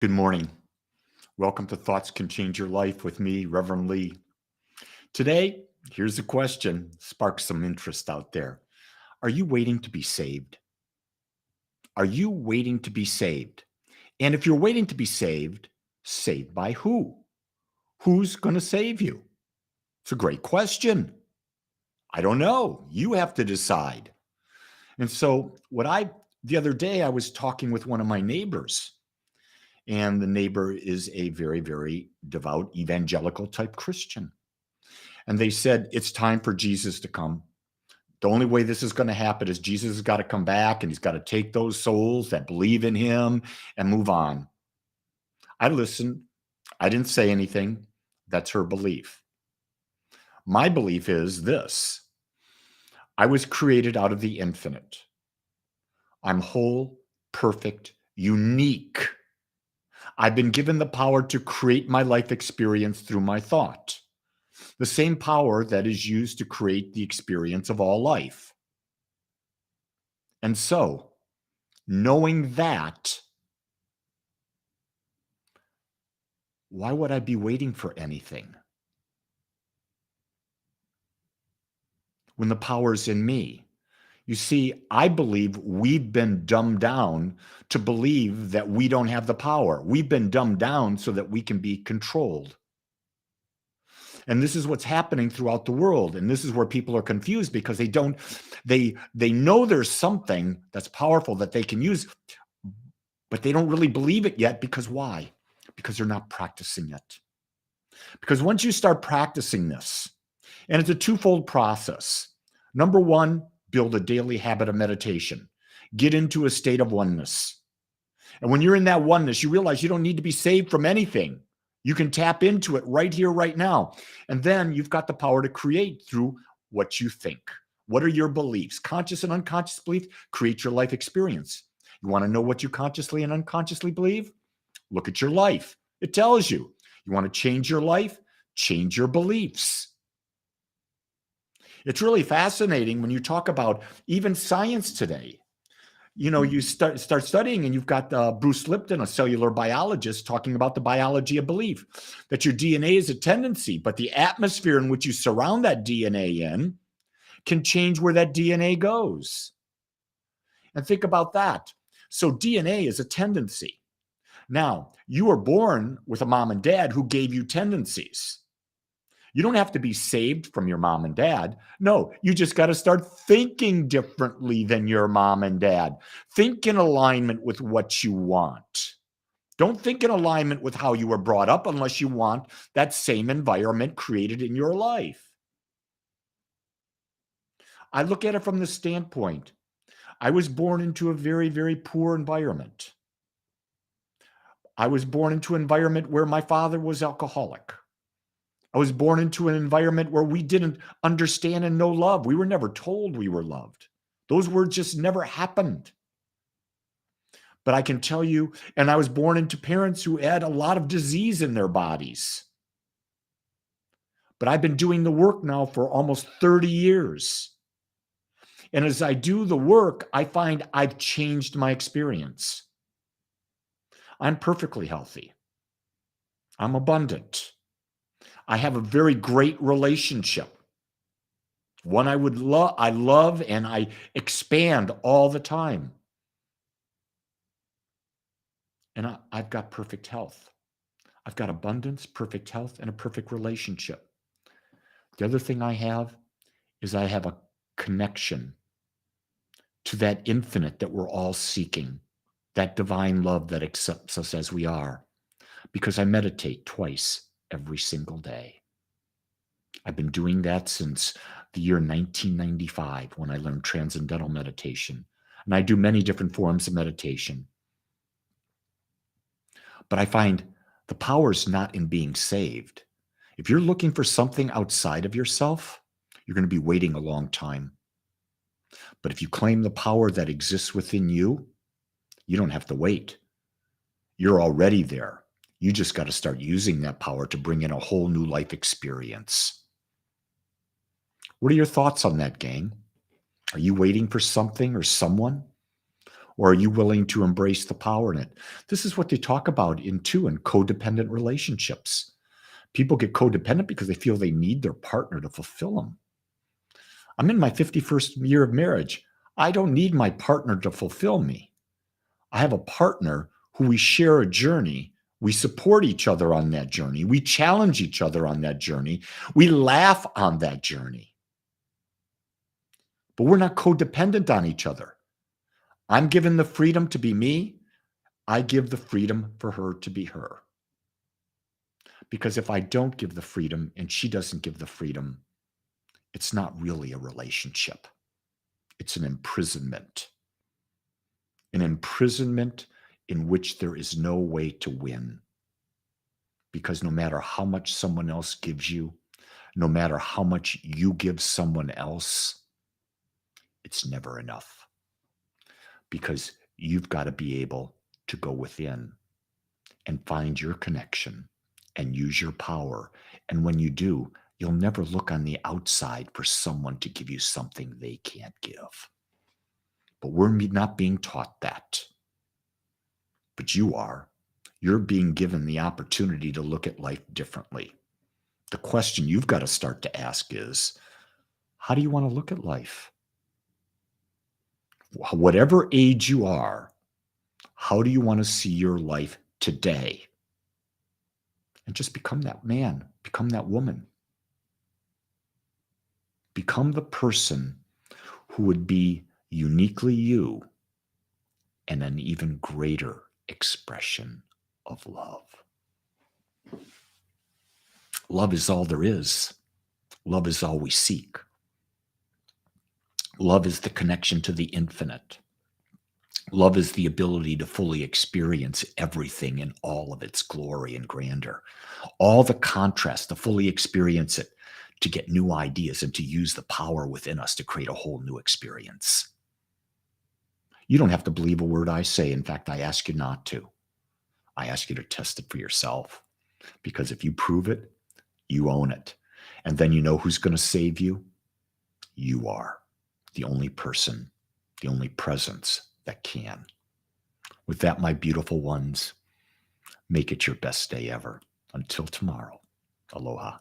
Good morning. Welcome to Thoughts Can Change Your Life with me, Reverend Lee. Today, here's a question, spark some interest out there. Are you waiting to be saved? Are you waiting to be saved? And if you're waiting to be saved by who? Who's going to save you? It's a great question. I don't know. You have to decide. And so, the other day, I was talking with one of my neighbors, and the neighbor is a very, very devout evangelical type Christian. And they said, it's time for Jesus to come. The only way this is going to happen is Jesus has got to come back and he's got to take those souls that believe in him and move on. I listened. I didn't say anything. That's her belief. My belief is this. I was created out of the infinite. I'm whole, perfect, unique. I've been given the power to create my life experience through my thought. The same power that is used to create the experience of all life. And so, knowing that, why would I be waiting for anything? When the power is in me. You see, I believe we've been dumbed down to believe that we don't have the power. We've been dumbed down so that we can be controlled. And this is what's happening throughout the world. And this is where people are confused because they know there's something that's powerful that they can use, but they don't really believe it yet. Because why? Because they're not practicing it. Because once you start practicing this, and it's a twofold process. Number one, build a daily habit of meditation. Get into a state of oneness. And when you're in that oneness, you realize you don't need to be saved from anything. You can tap into it right here, right now. And then you've got the power to create through what you think. What are your beliefs? Conscious and unconscious beliefs create your life experience. You want to know what you consciously and unconsciously believe? Look at your life. It tells you. You want to change your life? Change your beliefs. It's really fascinating when you talk about even science today. You know, you start studying and you've got Bruce Lipton, a cellular biologist, talking about the biology of belief, that your DNA is a tendency, but the atmosphere in which you surround that DNA in can change where that DNA goes. And think about that. So DNA is a tendency. Now, you were born with a mom and dad who gave you tendencies. You don't have to be saved from your mom and dad. No, you just got to start thinking differently than your mom and dad. Think in alignment with what you want. Don't think in alignment with how you were brought up unless you want that same environment created in your life. I look at it from the standpoint. I was born into a very, very poor environment. I was born into an environment where my father was alcoholic. I was born into an environment where we didn't understand and know love. We were never told we were loved. Those words just never happened. But I can tell you, and I was born into parents who had a lot of disease in their bodies. But I've been doing the work now for almost 30 years. And as I do the work, I find I've changed my experience. I'm perfectly healthy. I'm abundant. I have a very great relationship. One I love and I expand all the time. And I've got perfect health. I've got abundance, perfect health, and a perfect relationship. The other thing I have is I have a connection to that infinite that we're all seeking, that divine love that accepts us as we are, because I meditate twice every single day. I've been doing that since the year 1995 when I learned transcendental meditation. And I do many different forms of meditation. But I find the power is not in being saved. If you're looking for something outside of yourself, you're going to be waiting a long time. But if you claim the power that exists within you, you don't have to wait. You're already there. You just got to start using that power to bring in a whole new life experience. What are your thoughts on that, gang? Are you waiting for something or someone? Or are you willing to embrace the power in it? This is what they talk about in codependent relationships. People get codependent because they feel they need their partner to fulfill them. I'm in my 51st year of marriage. I don't need my partner to fulfill me. I have a partner who we share a journey. We support each other on that journey. We challenge each other on that journey. We laugh on that journey. But we're not codependent on each other. I'm given the freedom to be me. I give the freedom for her to be her. Because if I don't give the freedom and she doesn't give the freedom, it's not really a relationship. It's an imprisonment. An imprisonment in which there is no way to win. Because no matter how much someone else gives you, no matter how much you give someone else, it's never enough. Because you've got to be able to go within and find your connection and use your power. And when you do, you'll never look on the outside for someone to give you something they can't give. But we're not being taught that. But you are. You're being given the opportunity to look at life differently. The question you've got to start to ask is, how do you want to look at life? Whatever age you are, how do you want to see your life today? And just become that man, become that woman. Become the person who would be uniquely you and an even greater expression of love. Love is all there is. Love is all we seek. Love is the connection to the infinite. Love is the ability to fully experience everything in all of its glory and grandeur. All the contrast, to fully experience it, to get new ideas and to use the power within us to create a whole new experience. You don't have to believe a word I say. In fact, I ask you not to. I ask you to test it for yourself. Because if you prove it, you own it. And then you know who's going to save you? You are the only person, the only presence that can. With that, my beautiful ones, make it your best day ever. Until tomorrow, aloha.